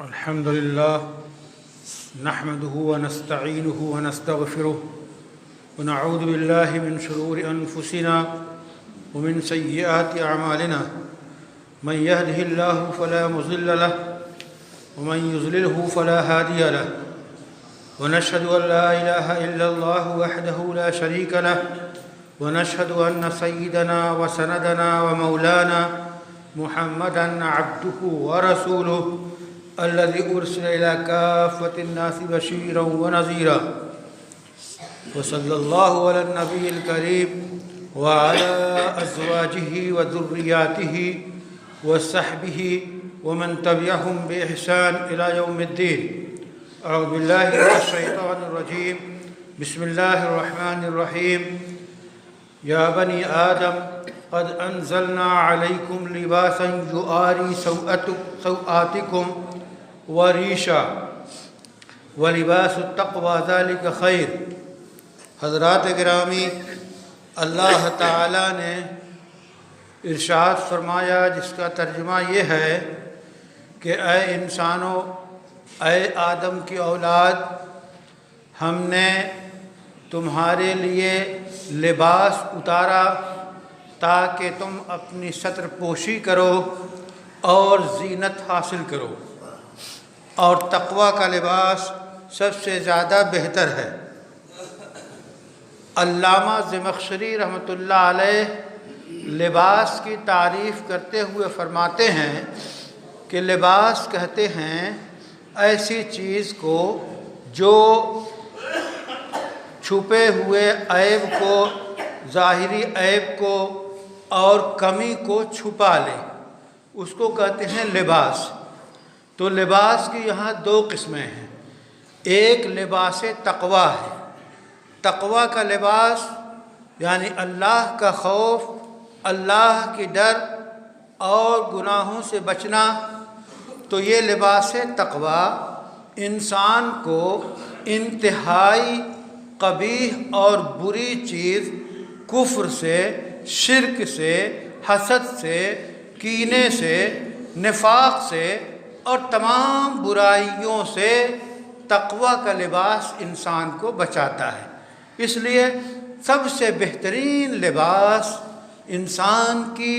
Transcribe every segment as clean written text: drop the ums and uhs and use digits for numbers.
الحمد لله نحمده ونستعينه ونستغفره ونعوذ بالله من شرور أنفسنا ومن سيئات أعمالنا من يهده الله فلا مضل له ومن يضلله فلا هادي له ونشهد أن لا إله إلا الله وحده لا شريك له ونشهد أن سيدنا وسندنا ومولانا محمدًا عبده ورسوله الذي أرسل إلى كافة الناس بشيرا ونذيرا وصلى الله على النبي الكريم وعلى أزواجه وذرياته وصحبه ومن تبعهم بإحسان إلى يوم الدين. أعوذ بالله من الشيطان الرجيم. بسم الله الرحمن الرحيم. يا بني آدم قد أنزلنا عليكم لباسا يواري سوآتكم وريشا ولباس التقوى ذلك خیر. حضرات گرامی، اللہ تعالیٰ نے ارشاد فرمایا جس کا ترجمہ یہ ہے کہ اے انسانوں، اے آدم کی اولاد، ہم نے تمہارے لیے لباس اتارا تاکہ تم اپنی ستر پوشی کرو اور زینت حاصل کرو، اور تقوی کا لباس سب سے زیادہ بہتر ہے. علامہ زمخشری رحمۃ اللہ علیہ لباس کی تعریف کرتے ہوئے فرماتے ہیں کہ لباس کہتے ہیں ایسی چیز کو جو چھپے ہوئے عیب کو، ظاہری عیب کو اور کمی کو چھپا لے، اس کو کہتے ہیں لباس. تو لباس کی یہاں دو قسمیں ہیں. ایک لباس تقوی ہے. تقوی کا لباس یعنی اللہ کا خوف، اللہ کی ڈر اور گناہوں سے بچنا. تو یہ لباس تقوی انسان کو انتہائی قبیح اور بری چیز کفر سے، شرک سے، حسد سے، کینے سے، نفاق سے اور تمام برائیوں سے تقوی کا لباس انسان کو بچاتا ہے. اس لیے سب سے بہترین لباس انسان کی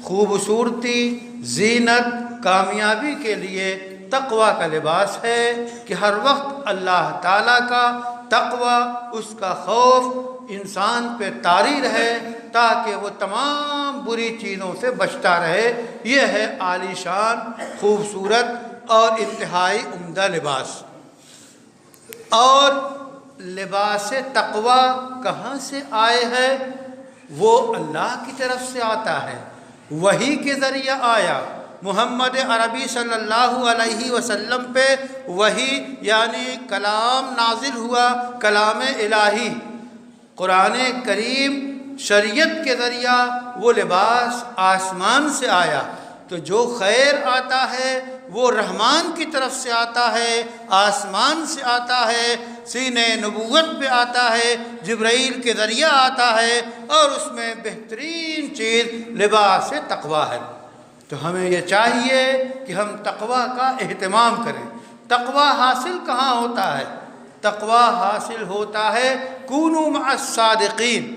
خوبصورتی، زینت، کامیابی کے لیے تقوی کا لباس ہے کہ ہر وقت اللہ تعالیٰ کا تقوی، اس کا خوف انسان پہ طاری رہے تاکہ وہ تمام بری چیزوں سے بچتا رہے. یہ ہے عالی شان، خوبصورت اور انتہائی عمدہ لباس. اور لباس تقوی کہاں سے آئے ہے؟ وہ اللہ کی طرف سے آتا ہے، وحی کے ذریعہ آیا. محمد عربی صلی اللہ علیہ وسلم پہ وحی یعنی کلام نازل ہوا، کلام الہی. قرآن کریم شریعت کے ذریعہ وہ لباس آسمان سے آیا. تو جو خیر آتا ہے وہ رحمان کی طرف سے آتا ہے، آسمان سے آتا ہے، سینہ نبوت پہ آتا ہے، جبرائیل کے ذریعہ آتا ہے، اور اس میں بہترین چیز لباس تقوی ہے. تو ہمیں یہ چاہیے کہ ہم تقوی کا اہتمام کریں. تقوی حاصل کہاں ہوتا ہے؟ تقوی حاصل ہوتا ہے کونوا مع الصادقین،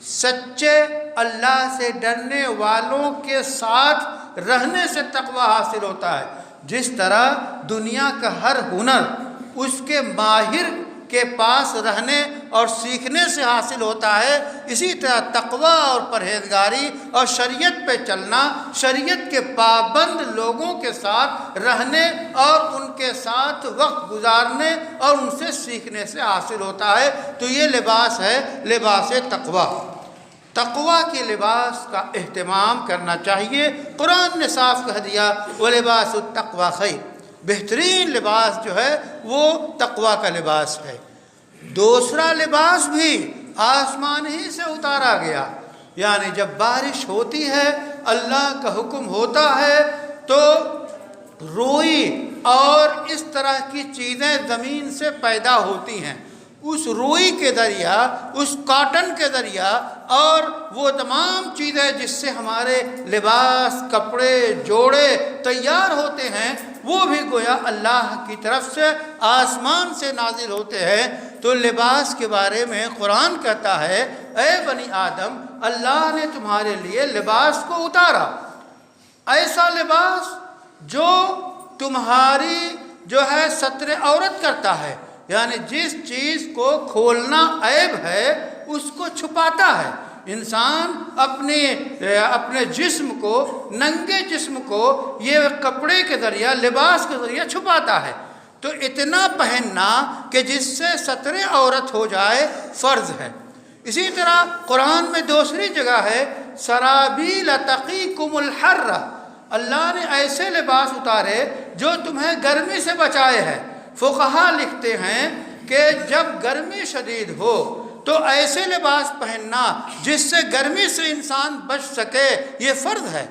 سچے اللہ سے ڈرنے والوں کے ساتھ رہنے سے تقوی حاصل ہوتا ہے. جس طرح دنیا کا ہر ہنر اس کے ماہر کے پاس رہنے اور سیکھنے سے حاصل ہوتا ہے، اسی طرح تقوی اور پرہیزگاری اور شریعت پہ چلنا، شریعت کے پابند لوگوں کے ساتھ رہنے اور ان کے ساتھ وقت گزارنے اور ان سے سیکھنے سے حاصل ہوتا ہے. تو یہ لباس ہے لباس تقوی. تقوی کے لباس کا اہتمام کرنا چاہیے. قرآن نے صاف کہہ دیا وَلِبَاسُ التَّقْوَى خَيْرٌ. بہترین لباس جو ہے وہ تقوی کا لباس ہے. دوسرا لباس بھی آسمان ہی سے اتارا گیا. یعنی جب بارش ہوتی ہے، اللہ کا حکم ہوتا ہے، تو روئی اور اس طرح کی چیزیں زمین سے پیدا ہوتی ہیں. اس روئی کے ذریعہ، اس کاٹن کے ذریعہ اور وہ تمام چیزیں جس سے ہمارے لباس، کپڑے، جوڑے تیار ہوتے ہیں، وہ بھی گویا اللہ کی طرف سے آسمان سے نازل ہوتے ہیں۔ تو لباس کے بارے میں قرآن کہتا ہے اے بنی آدم، اللہ نے تمہارے لیے لباس کو اتارا، ایسا لباس جو تمہاری جو ہے ستر عورت کرتا ہے، یعنی جس چیز کو کھولنا عیب ہے اس کو چھپاتا ہے۔ انسان اپنے جسم کو، ننگے جسم کو یہ کپڑے کے ذریعہ، لباس کے ذریعہ چھپاتا ہے، تو اتنا پہننا کہ جس سے ستر عورت ہو جائے فرض ہے۔ اسی طرح قرآن میں دوسری جگہ ہے سرابیل تقیکم الحر، اللہ نے ایسے لباس اتارے جو تمہیں گرمی سے بچائے ہیں۔ فقہا لکھتے ہیں کہ جب گرمی شدید ہو تو ایسے لباس پہننا جس سے گرمی سے انسان بچ سکے یہ فرض ہے،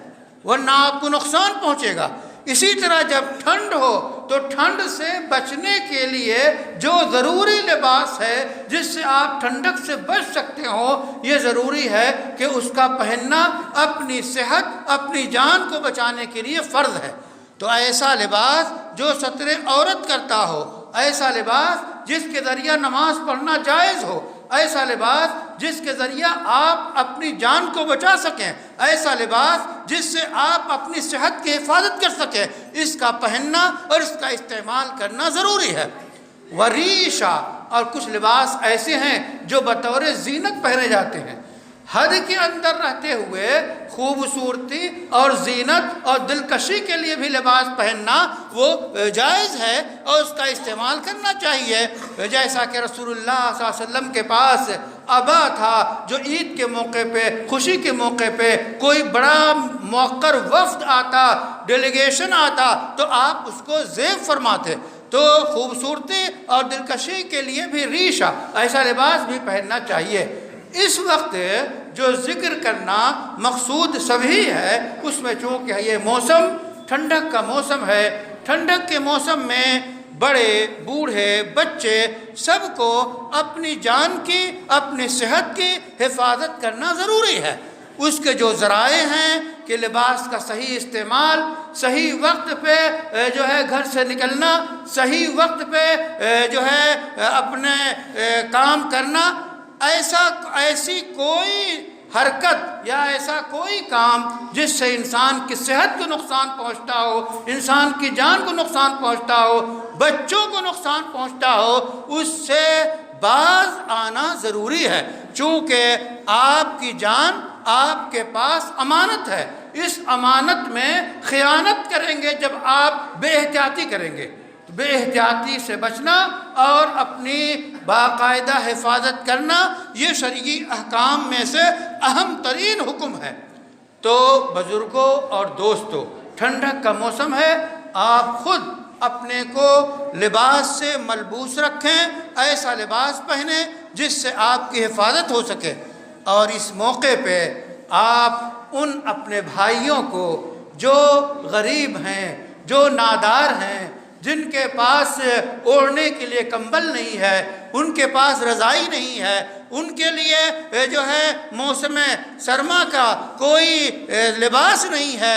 ورنہ آپ کو نقصان پہنچے گا۔ اسی طرح جب ٹھنڈ ہو تو ٹھنڈ سے بچنے کے لیے جو ضروری لباس ہے جس سے آپ ٹھنڈک سے بچ سکتے ہو، یہ ضروری ہے کہ اس کا پہننا اپنی صحت، اپنی جان کو بچانے کے لیے فرض ہے۔ تو ایسا لباس جو ستر عورت کرتا ہو، ایسا لباس جس کے ذریعہ نماز پڑھنا جائز ہو، ایسا لباس جس کے ذریعہ آپ اپنی جان کو بچا سکیں، ایسا لباس جس سے آپ اپنی صحت کی حفاظت کر سکیں، اس کا پہننا اور اس کا استعمال کرنا ضروری ہے۔ وریشہ، اور کچھ لباس ایسے ہیں جو بطور زینت پہنے جاتے ہیں، حد کے اندر رہتے ہوئے خوبصورتی اور زینت اور دلکشی کے لیے بھی لباس پہننا وہ جائز ہے اور اس کا استعمال کرنا چاہیے۔ جیسا کہ رسول اللہ صلی اللہ علیہ وسلم کے پاس عبا تھا، جو عید کے موقع پہ، خوشی کے موقع پہ کوئی بڑا موقر وفد آتا، ڈیلیگیشن آتا تو آپ اس کو زیب فرماتے۔ تو خوبصورتی اور دلکشی کے لیے بھی ریشہ، ایسا لباس بھی پہننا چاہیے۔ اس وقت جو ذکر کرنا مقصود سبھی ہے، اس میں چونکہ یہ موسم ٹھنڈک کا موسم ہے، ٹھنڈک کے موسم میں بڑے، بوڑھے، بچے سب کو اپنی جان کی، اپنی صحت کی حفاظت کرنا ضروری ہے۔ اس کے جو ذرائع ہیں کہ لباس کا صحیح استعمال، صحیح وقت پہ جو ہے گھر سے نکلنا، صحیح وقت پہ جو ہے اپنے کام کرنا، ایسی کوئی حرکت یا ایسا کوئی کام جس سے انسان کی صحت کو نقصان پہنچتا ہو، انسان کی جان کو نقصان پہنچتا ہو، بچوں کو نقصان پہنچتا ہو، اس سے باز آنا ضروری ہے، چونکہ آپ کی جان آپ کے پاس امانت ہے۔ اس امانت میں خیانت کریں گے جب آپ بے احتیاطی کریں گے، بے احتیاطی سے بچنا اور اپنی باقاعدہ حفاظت کرنا یہ شرعی احکام میں سے اہم ترین حکم ہے۔ تو بزرگوں اور دوستوں، ٹھنڈک کا موسم ہے، آپ خود اپنے کو لباس سے ملبوس رکھیں، ایسا لباس پہنیں جس سے آپ کی حفاظت ہو سکے۔ اور اس موقع پہ آپ ان اپنے بھائیوں کو جو غریب ہیں، جو نادار ہیں، جن کے پاس اوڑھنے کے لیے کمبل نہیں ہے، ان کے پاس رضائی نہیں ہے، ان کے لیے جو ہے موسم سرما کا کوئی لباس نہیں ہے،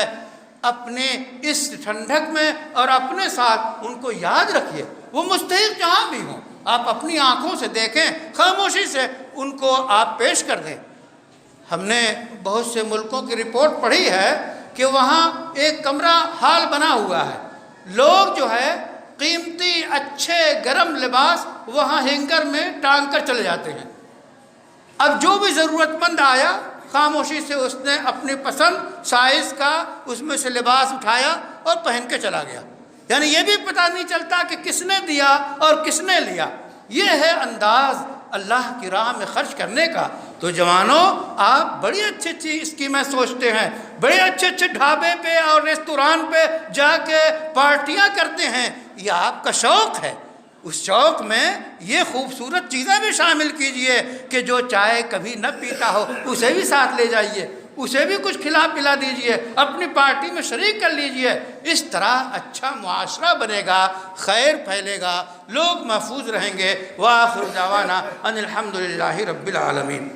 اپنے اس ٹھنڈک میں اور اپنے ساتھ ان کو یاد رکھیے، وہ مستحق جہاں بھی ہوں، آپ اپنی آنکھوں سے دیکھیں، خاموشی سے ان کو آپ پیش کر دیں۔ ہم نے بہت سے ملکوں کی رپورٹ پڑھی ہے کہ وہاں ایک کمرہ ہال بنا ہوا ہے، لوگ جو ہے قیمتی اچھے گرم لباس وہاں ہینگر میں ٹانگ کر چلے جاتے ہیں۔ اب جو بھی ضرورت مند آیا، خاموشی سے اس نے اپنی پسند سائز کا اس میں سے لباس اٹھایا اور پہن کے چلا گیا، یعنی یہ بھی پتہ نہیں چلتا کہ کس نے دیا اور کس نے لیا۔ یہ ہے انداز اللہ کی راہ میں خرچ کرنے کا۔ تو جوانوں، آپ بڑی اچھی اچھی اسکیمیں سوچتے ہیں، بڑے اچھے اچھے ڈھابے پہ اور ریستوران پہ جا کے پارٹیاں کرتے ہیں، یہ آپ کا شوق ہے۔ اس شوق میں یہ خوبصورت چیزیں بھی شامل کیجئے کہ جو چائے کبھی نہ پیتا ہو اسے بھی ساتھ لے جائیے، اسے بھی کچھ کھلا پلا دیجئے، اپنی پارٹی میں شریک کر لیجئے۔ اس طرح اچھا معاشرہ بنے گا، خیر پھیلے گا، لوگ محفوظ رہیں گے۔ وآخر دعوانا ان الحمدللہ رب العالمین۔